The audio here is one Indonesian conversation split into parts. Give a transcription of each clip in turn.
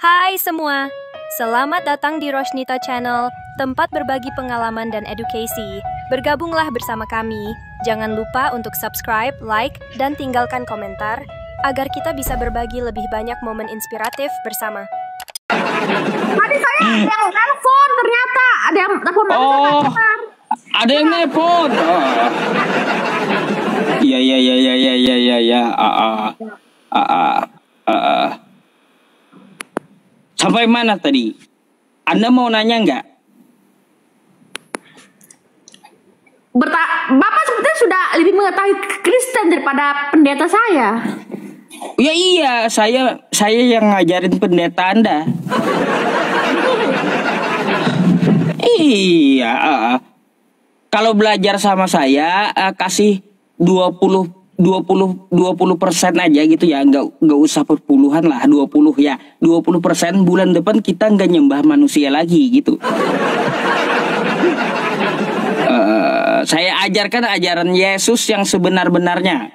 Hai semua, selamat datang di Rosnita Channel, tempat berbagi pengalaman dan edukasi. Bergabunglah bersama kami. Jangan lupa untuk subscribe, like, dan tinggalkan komentar, agar kita bisa berbagi lebih banyak momen inspiratif bersama. Tadi saya ada yang telepon, ternyata ada yang telepon. Oh, ada yang nelpon. Iya. Sampai mana tadi? Anda mau nanya nggak? Bapak sebetulnya sudah lebih mengetahui Kristen daripada pendeta saya. Ya iya, saya yang ngajarin pendeta Anda. Iya. Kalau belajar sama saya kasih 20% aja gitu ya, nggak usah perpuluhan lah, 20 ya, 20%. Bulan depan kita nggak nyembah manusia lagi gitu. Saya ajarkan ajaran Yesus yang sebenar-benarnya.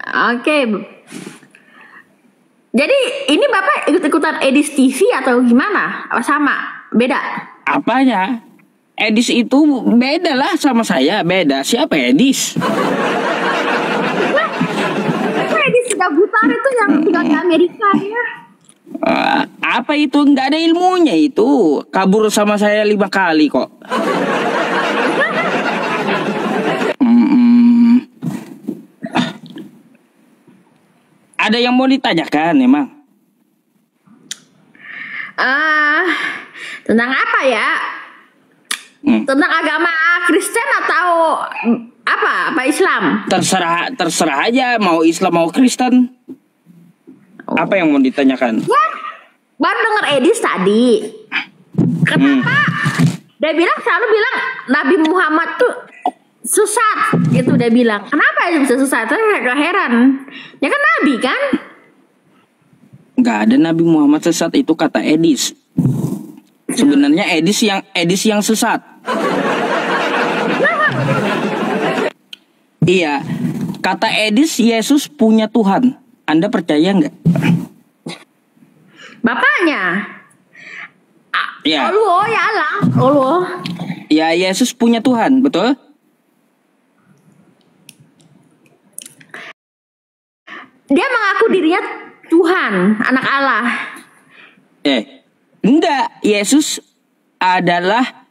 Oke. Jadi ini Bapak ikut-ikutan Edis TV atau gimana? Apa sama? Beda? Apanya? Edis itu beda lah sama saya, beda. Siapa Edis? Edis sudah butar itu yang tinggal di Amerika ya. Apa itu? Nggak ada ilmunya itu. Kabur sama saya 5 kali kok. Ada yang mau ditanyakan emang? Tentang apa ya? Tentang agama Kristen atau apa Islam? Terserah aja, mau Islam mau Kristen. Apa yang mau ditanyakan? Ya, baru dengar Edis tadi. Kenapa? Dia selalu bilang Nabi Muhammad tuh sesat gitu, dia bilang. Kenapa dia bisa sesat? Saya heran. Ya kan Nabi kan? Nggak ada Nabi Muhammad sesat, itu kata Edis. Sebenarnya Edis yang sesat. Iya, kata Edis Yesus punya Tuhan. Anda percaya nggak? Bapaknya? Ya. Allah, ya Allah. Allah. Ya, Yesus punya Tuhan, betul? Dia mengaku dirinya Tuhan, anak Allah. Enggak, Yesus adalah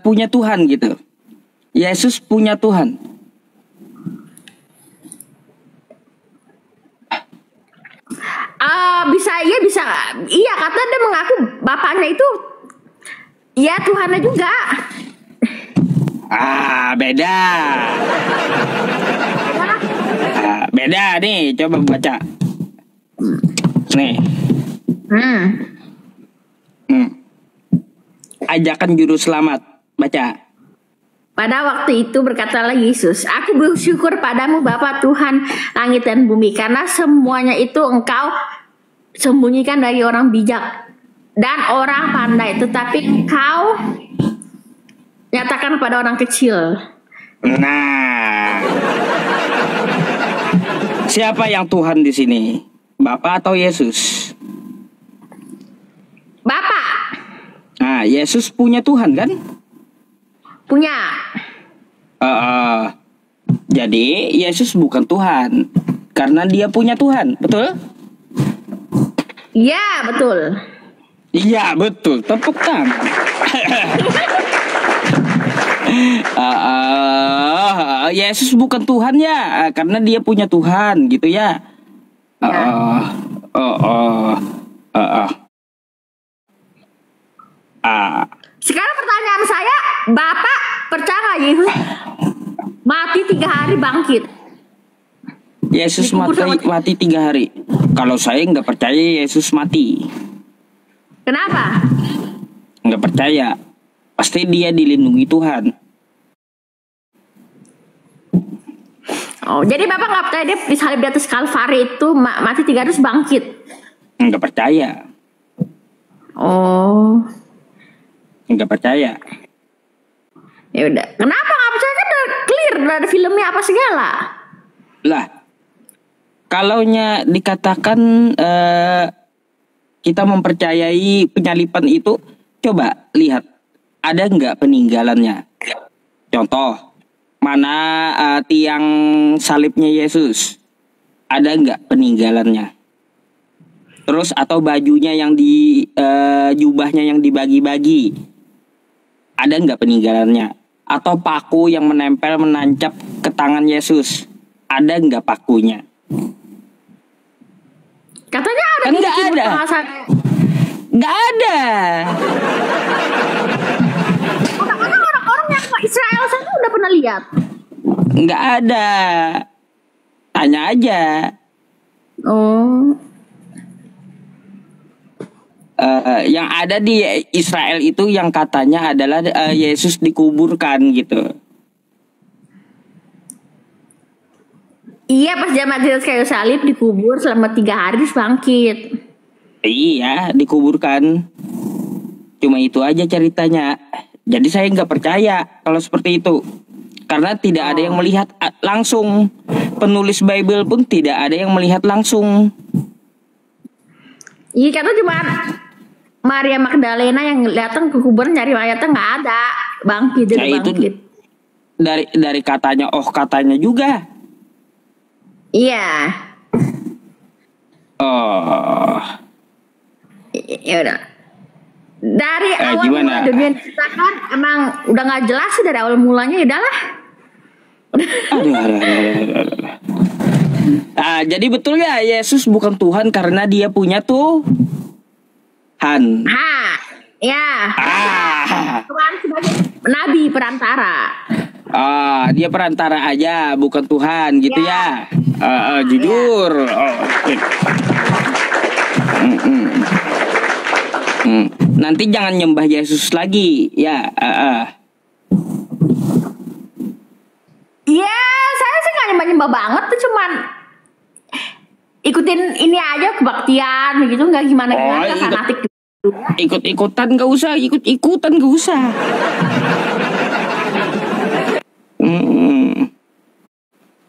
punya Tuhan gitu. Yesus punya Tuhan. Bisa. Iya, kata dia mengaku bapaknya itu ya Tuhannya juga. Beda. Beda nih, coba baca. Nih. Ajakan juru selamat, baca. Pada waktu itu berkatalah Yesus, aku bersyukur padamu Bapa Tuhan langit dan bumi, karena semuanya itu engkau sembunyikan dari orang bijak dan orang pandai, tetapi engkau nyatakan pada orang kecil. Nah, siapa yang Tuhan di sini? Bapak atau Yesus? Bapak. Nah, Yesus punya Tuhan kan? Punya. Jadi Yesus bukan Tuhan karena dia punya Tuhan, betul? Iya, betul. Iya, betul. Tepuk tangan. Yesus bukan Tuhan ya, karena dia punya Tuhan gitu ya. Sekarang pertanyaan saya, Bapak percaya nggak Yesus mati 3 hari bangkit? Yesus mati 3 hari. Kalau saya nggak percaya Yesus mati. Kenapa? Nggak percaya. Pasti dia dilindungi Tuhan. Oh, jadi Bapak nggak percaya dia disalib di atas Kalvari itu mati 3 hari terus bangkit? Nggak percaya. Oh. Nggak percaya. Ya udah. Kenapa nggak percaya? Kan udah clear, udah ada filmnya apa segala. Lah, kalaunya dikatakan kita mempercayai penyalipan itu, coba lihat ada nggak peninggalannya? Contoh, mana tiang salibnya Yesus? Ada nggak peninggalannya? Terus atau bajunya yang di jubahnya yang dibagi-bagi, ada nggak peninggalannya? Atau paku yang menancap ke tangan Yesus, ada nggak pakunya? Katanya ada Kan di nggak Timur ada. Tengah. Nggak ada. Orang-orang yang ke Israel sana udah pernah lihat. Nggak ada. Tanya aja. Oh. Yang ada di Israel itu yang katanya adalah Yesus dikuburkan gitu. Iya, pas dia mati di kayu salib dikubur selama 3 hari terus bangkit. Iya, dikuburkan. Cuma itu aja ceritanya. Jadi saya nggak percaya kalau seperti itu. Karena tidak ada yang melihat langsung. Penulis Bible pun tidak ada yang melihat langsung. Iya, karena cuma Maria Magdalena yang datang ke kuburan nyari mayatnya nggak ada, bangkit dia Nah, udah itu bangkit. dari katanya, katanya juga. Iya. Oh, Ya udah. Dari awal gimana? mula dunia diciptakan emang udah nggak jelas sih dari awal mulanya, ya udahlah. aduh. Nah, jadi betul ya Yesus bukan Tuhan karena dia punya Tuhan. Ya. Tuhan sebagai nabi perantara. Dia perantara aja, bukan Tuhan gitu ya. Jujur. Oke. Nanti jangan nyembah Yesus lagi ya. Iya, saya sih nggak nyembah-nyembah banget tuh, cuman ikutin ini aja kebaktian gitu, nggak gimana-gimana, nggak fanatik gitu. Ikut-ikutan gak usah, ikut-ikutan gak usah.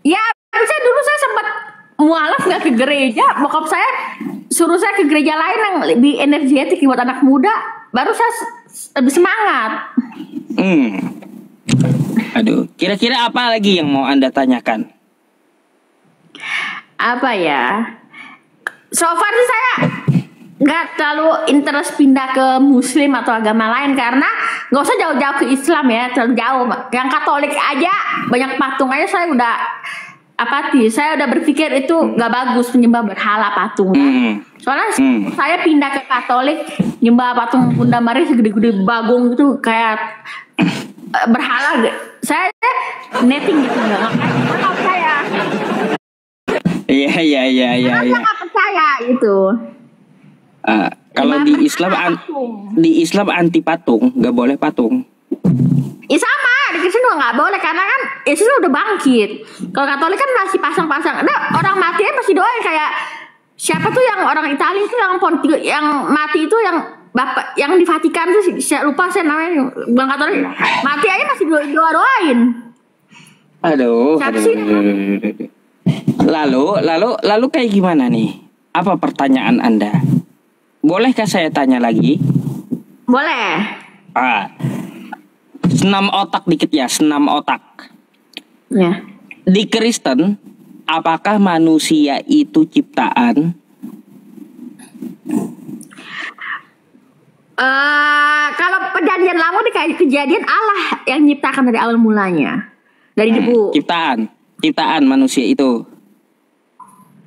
Ya, saya dulu saya sempat mualaf nggak ke gereja, bokap saya suruh saya ke gereja lain yang lebih energetik buat anak muda, baru saya lebih semangat. Aduh, kira-kira apa lagi yang mau Anda tanyakan? Apa ya? So far sih saya nggak terlalu interest pindah ke Muslim atau agama lain, karena nggak usah jauh-jauh ke Islam ya, terlalu jauh. Yang Katolik aja banyak patung aja saya udah apatis. Saya udah berpikir itu nggak bagus menyembah berhala patung. Soalnya saya pindah ke Katolik nyembah patung Bunda Maria segede-gede bagong gitu kayak berhala. Saya netting gitu nggak percaya. Iya. Nggak percaya itu. Kalau di Islam anti patung, nggak boleh patung. Ya sama, di Kristen juga nggak boleh karena kan Yesus udah bangkit. Kalau Katolik kan masih pasang-pasang. Nah, orang mati masih doain kayak siapa tuh yang orang Italia itu yang mati itu yang bapak yang di Vatikan tuh saya lupa saya namanya, bang Katolik mati aja masih doain. Aduh. Siapa sih? Lalu kayak gimana nih? Apa pertanyaan Anda? Bolehkah saya tanya lagi? Boleh. Senam otak dikit ya, senam otak. Ya. Di Kristen, apakah manusia itu ciptaan? Kalau perjanjian lama di kejadian Allah yang nyiptakan dari awal mulanya, dari debu. Ciptaan manusia itu.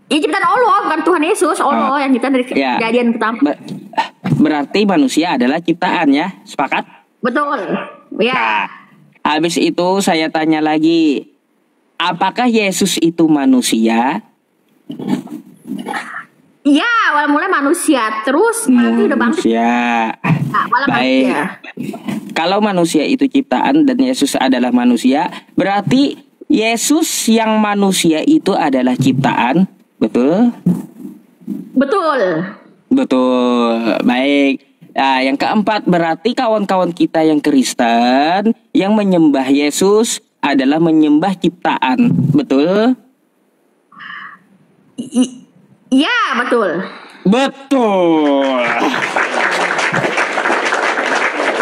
Ya ciptaan Allah, bukan Tuhan Yesus. Allah yang ciptaan dari kejadian pertama. Berarti manusia adalah ciptaan ya, sepakat? Betul. Ya. Nah, habis itu saya tanya lagi, apakah Yesus itu manusia? Iya, awal mulai manusia, terus mati udah bangkit. Manusia. Baik. Kalau manusia itu ciptaan dan Yesus adalah manusia, berarti Yesus yang manusia itu adalah ciptaan, betul? Betul. Baik. Nah, yang keempat berarti kawan-kawan kita yang Kristen yang menyembah Yesus adalah menyembah ciptaan, betul? Iya, betul. Betul.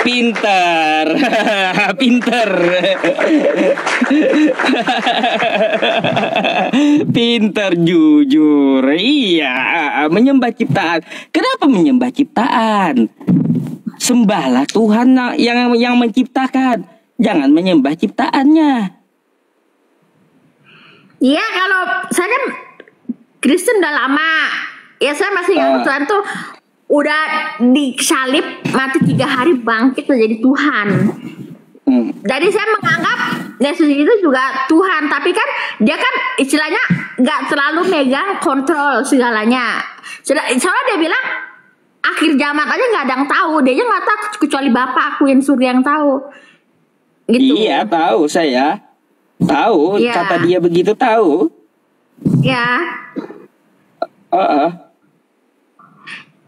Pinter. Pinter. Pinter, jujur. Iya, menyembah ciptaan. Kenapa menyembah ciptaan? Sembahlah Tuhan yang menciptakan. Jangan menyembah ciptaannya. Iya, kalau saya kan Kristen udah lama. Ya saya masih ingat Tuhan tuh udah disalib, mati 3 hari, bangkit menjadi Tuhan. Jadi saya menganggap Yesus itu juga Tuhan, tapi kan dia kan istilahnya nggak terlalu megang kontrol segalanya. Soalnya dia bilang akhir zaman aja nggak ada yang tahu, dia aja nggak tahu kecuali Bapakku yang surga yang tahu. Gitu. Iya, tahu saya. Tahu, ya. kata dia begitu, tahu. Ya.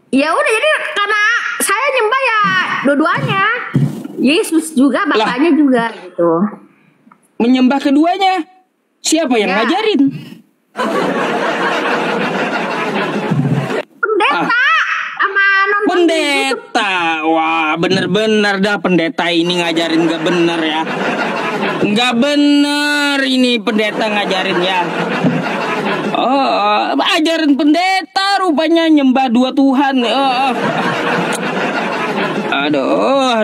Ya udah, jadi karena saya nyembah ya dua-duanya. Yesus juga, Bapaknya juga gitu. Menyembah keduanya. Siapa yang ngajarin? Pendeta sama nonton pendeta. Wah, bener-bener dah pendeta ini ngajarin gak bener ya. Gak bener ini pendeta ngajarin ya. Oh, ajaran pendeta rupanya nyembah 2 Tuhan. Aduh.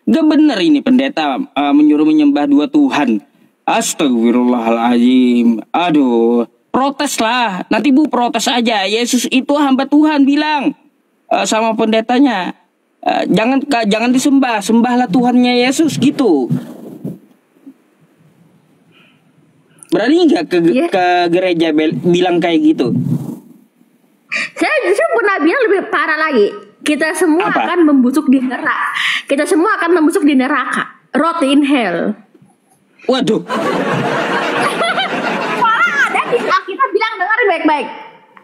Gak bener ini pendeta menyuruh menyembah 2 Tuhan. Astagfirullahaladzim. Aduh, protes lah. Nanti Bu protes aja. Yesus itu hamba Tuhan bilang sama pendetanya. Jangan disembah, sembahlah Tuhannya Yesus gitu. Berani nggak ke gereja bilang kayak gitu? Saya justru pernah bilang lebih parah lagi. Kita semua Apa? akan membusuk di neraka. Kita semua akan membusuk di neraka. Rot in hell. Waduh. Soalnya ada di Alkitab bilang, dengar baik-baik.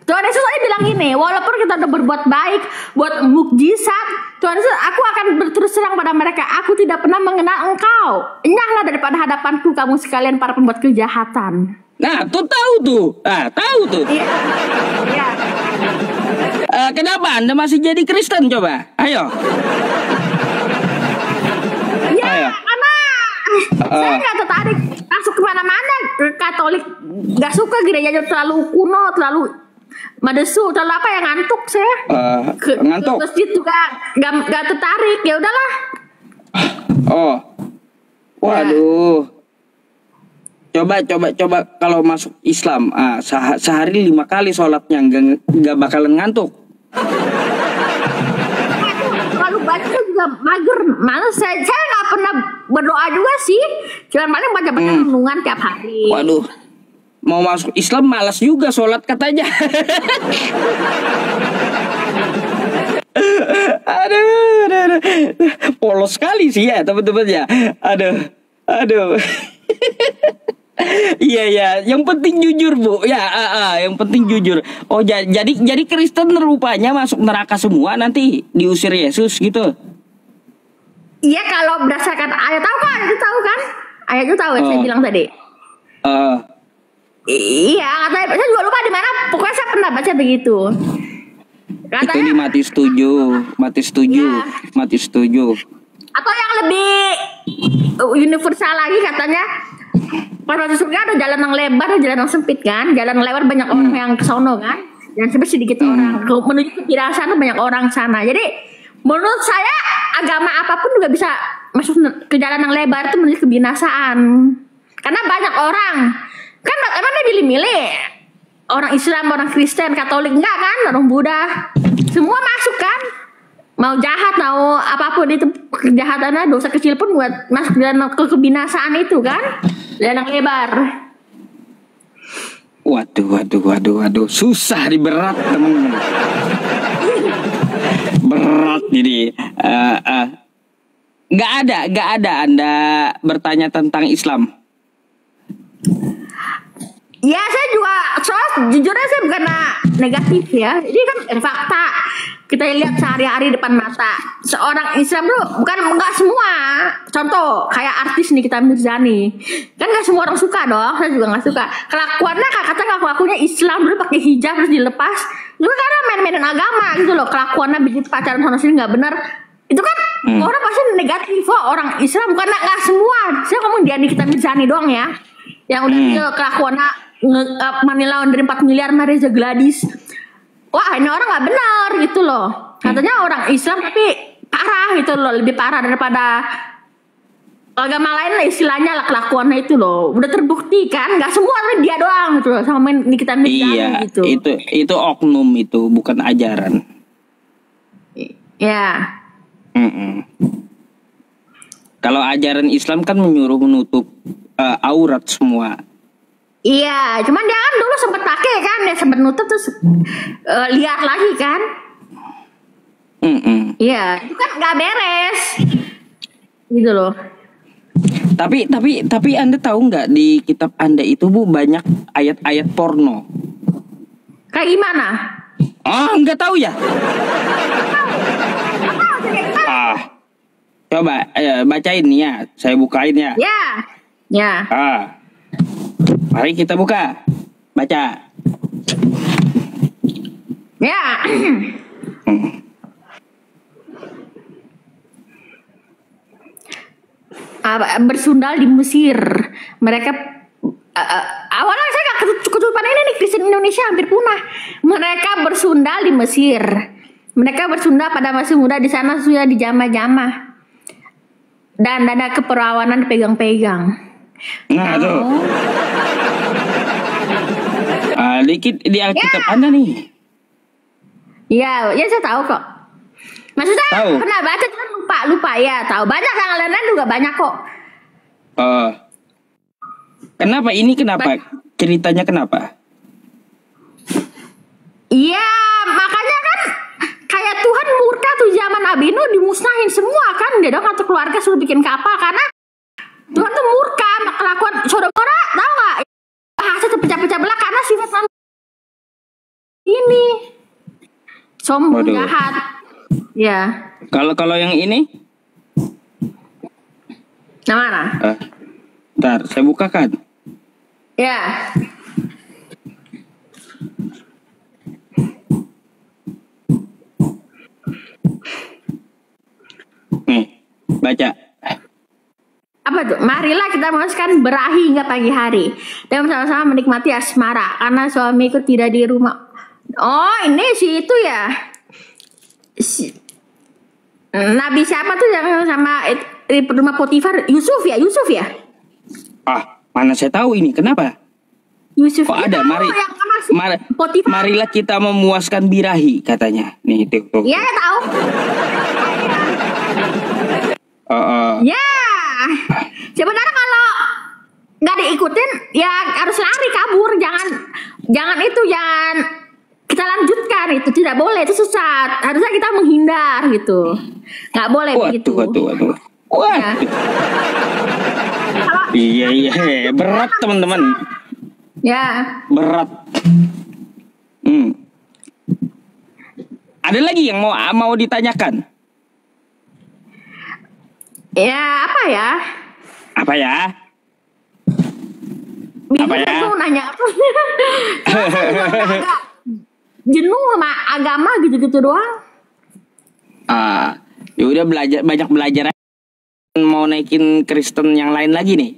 Tuhan Yesus aja bilang ini, walaupun kita udah berbuat baik, buat mukjizat, Tuhan Yesus, aku akan berterus terang pada mereka, aku tidak pernah mengenal engkau. Enyahlah daripada hadapanku kamu sekalian para pembuat kejahatan. Nah, tuh tahu tuh. Tahu tuh. Iya. Iya. Kenapa Anda masih jadi Kristen coba? Ayo. Ya, Ayo. karena saya nggak tertarik masuk kemana-mana ke Katolik. Nggak suka gerejanya terlalu kuno, terlalu madesu, terlalu apa yang ngantuk saya. Ngantuk. Terus itu nggak tertarik. Ya udahlah. Oh. Waduh. Coba kalau masuk Islam, sehari 5 kali sholatnya nggak bakalan ngantuk. Terlalu baca juga mager, males. Saya nggak pernah berdoa juga sih, cuma paling baca renungan tiap hari. Waduh, mau masuk Islam malas juga sholat katanya. aduh. Polos sekali sih ya teman-teman ya. Aduh. Iya, yang penting jujur Bu. Ya, yang penting jujur. Oh, jadi Kristen rupanya masuk neraka semua nanti diusir Yesus gitu. Iya, kalau berdasarkan ayat, tahu kan? Ayat itu tahu, saya bilang tadi. Iya, katanya saya juga lupa di mana. Pokoknya saya pernah baca begitu. Katanya, itu di Matius 7. Ya. Matius 7. Atau yang lebih universal lagi katanya, pada surga ada jalan yang lebar, ada jalan yang sempit kan. Jalan yang lebar banyak orang yang ke sono kan, dan sempit sedikit orang. Menuju ke sana banyak orang sana. Jadi menurut saya agama apapun juga bisa masuk ke jalan yang lebar itu menuju kebinasaan. Karena banyak orang kan, emang dia milih-milih orang Islam, orang Kristen, Katolik, enggak kan, orang Buddha, semua masuk kan. Mau jahat, mau apapun itu kejahatannya, dosa kecil pun buat masuk dalam kebinasaan itu kan, jalan yang lebar. Waduh, susah berat teman-teman. Berat jadi. Nggak ada Anda bertanya tentang Islam. Ya saya juga, soal jujurnya saya bukan negatif ya. Ini kan fakta. kita lihat sehari-hari depan mata. Seorang Islam tuh bukan enggak semua. Contoh kayak artis Nikita Mirzani, kan nggak semua orang suka dong. Saya juga nggak suka kelakuannya. Kata kelakuannya Islam dulu pakai hijab terus dilepas. Itu karena main-mainin agama gitu loh. Kelakuannya begitu pacaran sana sini nggak benar. Itu kan orang pasti negatif. Orang Islam bukan nggak semua. Saya ngomong dia Nikita Mirzani doang ya. Yang udah kelakuannya money laundering 4 miliar sama Reza Gladys. Wah ini orang nggak benar gitu loh. Katanya orang Islam tapi parah gitu loh, lebih parah daripada agama lain lah istilahnya lah kelakuannya itu loh. Udah terbukti kan, nggak semua tapi dia doang gitu loh, sama Nikita Mirzani gitu. Itu oknum itu bukan ajaran. Ya. Kalau ajaran Islam kan menyuruh menutup aurat semua. Iya, cuman dia kan dulu sempat pakai kan, dia sempat nutup terus lihat lagi kan. Iya, itu kan nggak beres, gitu loh. Tapi Anda tahu nggak di kitab Anda itu Bu banyak ayat-ayat porno? Kayak gimana? Nggak tahu ya? Coba bacain ya, saya bukain ya. Ya. Mari kita buka, baca. Ya. Bersundal di Mesir. Mereka awalnya saya nggak ketutupan ini nih, Kristen Indonesia hampir punah. Mereka bersundal di Mesir. Mereka bersundal pada masih muda, di sana sudah dijamah-jamah. Dan dada keperawanan pegang-pegang. Nah tuh. Dikit di Alkitab Anda nih. Iya, ya saya tahu kok. Maksudnya tahu. Pernah baca kan lupa ya, tahu. Banyak yang lain-lain juga banyak kok. Kenapa ini kenapa? Ceritanya kenapa? Iya, makanya kan kayak Tuhan murka tuh zaman Nabi Nuh dimusnahin semua kan. Dia dong atau keluarga suruh bikin kapal karena Tuhan tuh murka kelakuan Sodoma, tahu nggak? Bahasa terpecah-pecah belah karena sifat ini sombong jahat. Ya. Kalau yang ini? Yang mana? Bentar, saya bukakan. Ya. Nih, baca. Apa tuh? Marilah kita memuaskan berahi hingga pagi hari dan bersama-sama menikmati asmara karena suamiku tidak di rumah. Oh ini itu ya. Nabi siapa tuh yang sama rumah Potifar? Yusuf ya? Mana saya tahu ini. Kenapa? Yusuf. Kok ada? Marilah kita memuaskan birahi katanya. Nih tuh. Iya tahu. Ya. Sebenarnya kalau nggak diikutin ya harus lari kabur. Jangan kita lanjutkan, itu tidak boleh, itu sesat. Harusnya kita menghindar gitu, nggak boleh begitu. Waduh. Ya. Iya berat teman-teman. Ya. Berat. Ada lagi yang mau ditanyakan? Ya apa ya? Bingung tuh nanya apa? Jenuh sama agama gitu-gitu doang. Ya udah banyak belajar. Mau naikin Kristen yang lain lagi nih?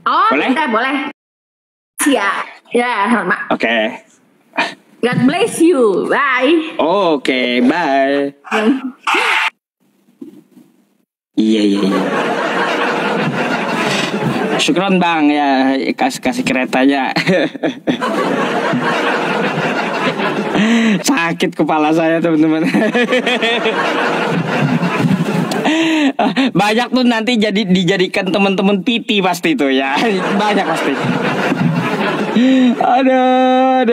Boleh? Boleh. Ya, sama. Oke. God bless you. Bye. Oke, bye. Iya. Syukron Bang ya, kasih keretanya. Sakit kepala saya teman-teman. Banyak tuh nanti dijadikan teman-teman PT pasti tuh ya. Banyak pasti. Aduh.